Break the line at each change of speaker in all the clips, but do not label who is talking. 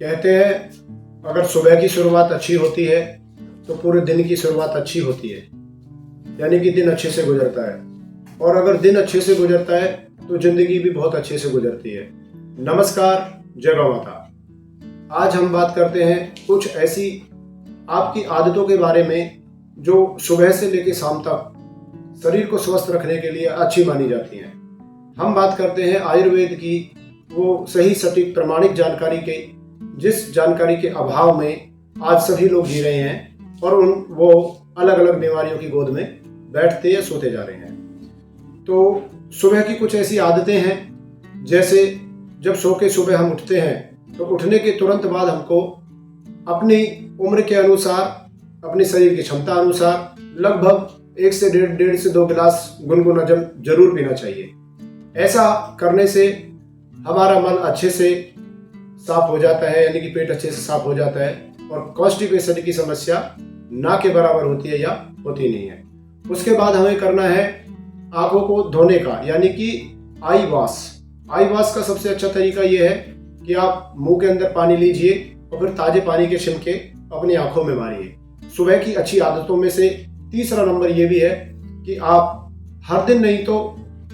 कहते हैं अगर सुबह की शुरुआत अच्छी होती है तो पूरे दिन की शुरुआत अच्छी होती है, यानी कि दिन अच्छे से गुजरता है। और अगर दिन अच्छे से गुजरता है तो जिंदगी भी बहुत अच्छे से गुजरती है। नमस्कार, जय गौ माता। आज हम बात करते हैं कुछ ऐसी आपकी आदतों के बारे में जो सुबह से लेकर शाम तक शरीर को स्वस्थ रखने के लिए अच्छी मानी जाती हैं। हम बात करते हैं आयुर्वेद की, वो सही सटीक प्रमाणिक जानकारी के, जिस जानकारी के अभाव में आज सभी लोग जी रहे हैं और वो अलग अलग बीमारियों की गोद में बैठते या सोते जा रहे हैं। तो सुबह की कुछ ऐसी आदतें हैं, जैसे जब सो के सुबह हम उठते हैं तो उठने के तुरंत बाद हमको अपनी उम्र के अनुसार, अपने शरीर की क्षमता अनुसार लगभग 1 से 1.5 से 2 गिलास गुनगुना जल जरूर पीना चाहिए। ऐसा करने से हमारा मन अच्छे से साफ हो जाता है, यानी कि पेट अच्छे से साफ हो जाता है और कॉन्स्टिपेशन की समस्या ना के बराबर होती है या होती नहीं है। उसके बाद हमें करना है आंखों को धोने का, यानी कि आई वॉश। आई वॉश का सबसे अच्छा तरीका यह है कि आप मुंह के अंदर पानी लीजिए और फिर ताजे पानी के छिलके अपनी आंखों में मारिए। सुबह की अच्छी आदतों में से तीसरा नंबर यह भी है कि आप हर दिन नहीं तो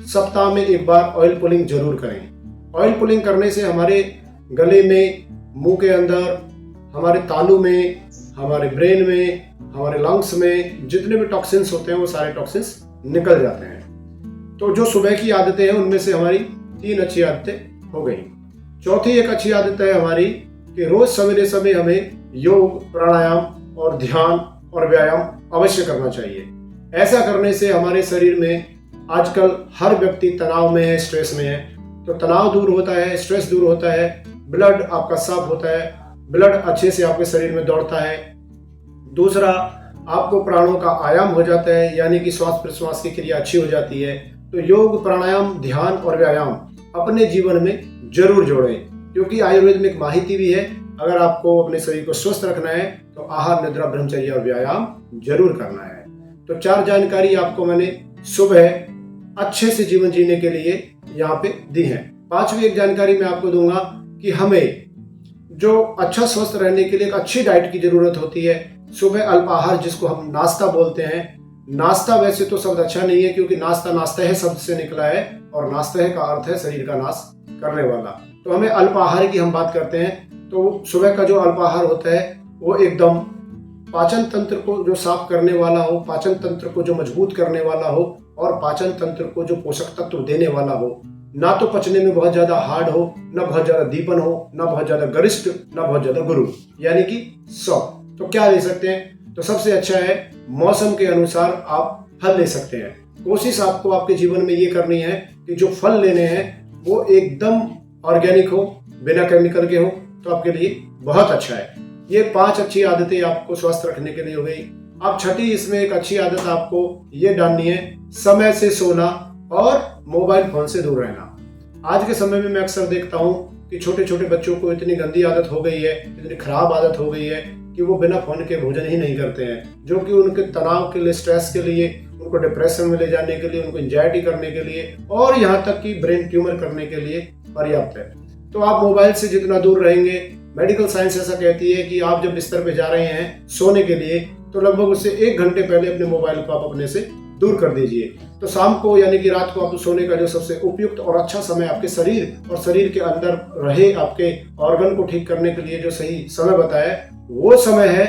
सप्ताह में एक बार ऑयल पुलिंग जरूर करें। ऑयल पुलिंग करने से हमारे गले में, मुंह के अंदर, हमारे तालू में, हमारे ब्रेन में, हमारे लंग्स में जितने भी टॉक्सिन्स होते हैं वो सारे टॉक्सिन्स निकल जाते हैं। तो जो सुबह की आदतें हैं उनमें से हमारी 3 अच्छी आदतें हो गई। चौथी एक अच्छी आदत है हमारी कि रोज सवेरे समय हमें योग, प्राणायाम और ध्यान और व्यायाम अवश्य करना चाहिए। ऐसा करने से हमारे शरीर में, आजकल हर व्यक्ति तनाव में है, स्ट्रेस में है, तो तनाव दूर होता है, स्ट्रेस दूर होता है, ब्लड आपका साफ होता है, ब्लड अच्छे से आपके शरीर में दौड़ता है। दूसरा, आपको प्राणों का आयाम हो जाता है, यानी कि श्वास प्रश्वास की क्रिया अच्छी हो जाती है। तो योग, प्राणायाम, ध्यान और व्यायाम अपने जीवन में जरूर जोड़ें, क्योंकि आयुर्वेद में एक माहिती भी है, अगर आपको अपने शरीर को स्वस्थ रखना है तो आहार, निद्रा, ब्रह्मचर्य और व्यायाम जरूर करना है। तो 4 जानकारी आपको मैंने सुबह अच्छे से जीवन जीने के लिए यहाँ पे दी है। 5वीं एक जानकारी मैं आपको दूंगा कि हमें जो अच्छा स्वस्थ रहने के लिए एक अच्छी डाइट की जरूरत होती है। सुबह अल्पाहार, जिसको हम नाश्ता बोलते हैं। नाश्ता वैसे तो शब्द अच्छा नहीं है, क्योंकि नाश्ता नाश्ता है शब्द से निकला है और नाश्ता है का अर्थ है शरीर का नाश करने वाला। तो हमें अल्पाहार की हम बात करते हैं तो सुबह का जो अल्पाहार होता है वो एकदम पाचन तंत्र को जो साफ करने वाला हो, पाचन तंत्र को जो मजबूत करने वाला हो और पाचन तंत्र को जो पोषक तत्व देने वाला हो। ना तो पचने में बहुत ज्यादा हार्ड हो, ना बहुत ज्यादा दीपन हो, ना बहुत ज्यादा गरिष्ठ, ना बहुत ज्यादा गुरु, यानी कि सॉफ्ट। तो क्या ले सकते हैं? तो सबसे अच्छा है मौसम के अनुसार आप फल ले सकते हैं। कोशिश आपको आपके जीवन में ये करनी है कि जो फल लेने हैं वो एकदम ऑर्गेनिक हो, बिना केमिकल के हो, तो आपके लिए बहुत अच्छा है। ये 5 अच्छी आदतें आपको स्वस्थ रखने के लिए हो गई। अब छठी इसमें एक अच्छी आदत आपको ये डालनी है, समय से सोना और मोबाइल फोन से दूर रहना। आज के समय में मैं अक्सर देखता हूँ कि छोटे छोटे बच्चों को इतनी गंदी आदत हो गई है, इतनी खराब आदत हो गई है कि वो बिना फोन के भोजन ही नहीं करते हैं, जो कि उनके तनाव के लिए, स्ट्रेस के लिए, उनको डिप्रेशन में ले जाने के लिए, उनको एंजाइटी करने के लिए और यहाँ तक कि ब्रेन ट्यूमर करने के लिए पर्याप्त है। तो आप मोबाइल से जितना दूर रहेंगे, मेडिकल साइंस ऐसा कहती है कि आप जब बिस्तर पे जा रहे हैं सोने के लिए तो लगभग उससे 1 घंटे पहले अपने मोबाइल को आप अपने से दूर कर दीजिए। तो शाम को, यानी कि रात को आप सोने का जो सबसे उपयुक्त और अच्छा समय आपके शरीर और शरीर के अंदर रहे आपके ऑर्गन को ठीक करने के लिए जो सही समय बताया है, वो समय है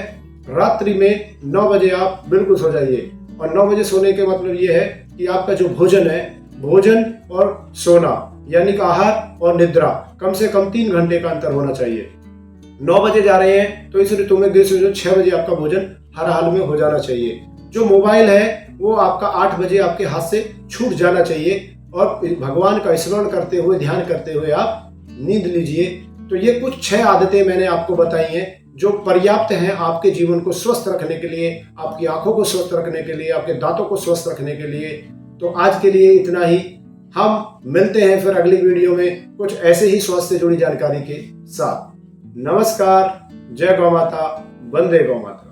रात्रि में 9 बजे आप बिल्कुल सो जाइए। और 9 बजे सोने के मतलब ये है कि आपका जो भोजन है, भोजन और सोना, यानी कि आहार और निद्रा, कम से कम 3 घंटे का अंतर होना चाहिए। 9 बजे जा रहे हैं तो इस ऋतु में 6 बजे आपका भोजन हर हाल में हो जाना चाहिए। जो मोबाइल है वो आपका 8 बजे आपके हाथ से छूट जाना चाहिए और भगवान का स्मरण करते हुए, ध्यान करते हुए आप नींद लीजिए। तो ये कुछ 6 आदतें मैंने आपको बताई हैं जो पर्याप्त हैं आपके जीवन को स्वस्थ रखने के लिए, आपकी आंखों को स्वस्थ रखने के लिए, आपके दांतों को स्वस्थ रखने के लिए। तो आज के लिए इतना ही। हम मिलते हैं फिर अगली वीडियो में कुछ ऐसे ही स्वास्थ्य से जुड़ी जानकारी के साथ। नमस्कार, जय गौ माता, वंदे गौ माता।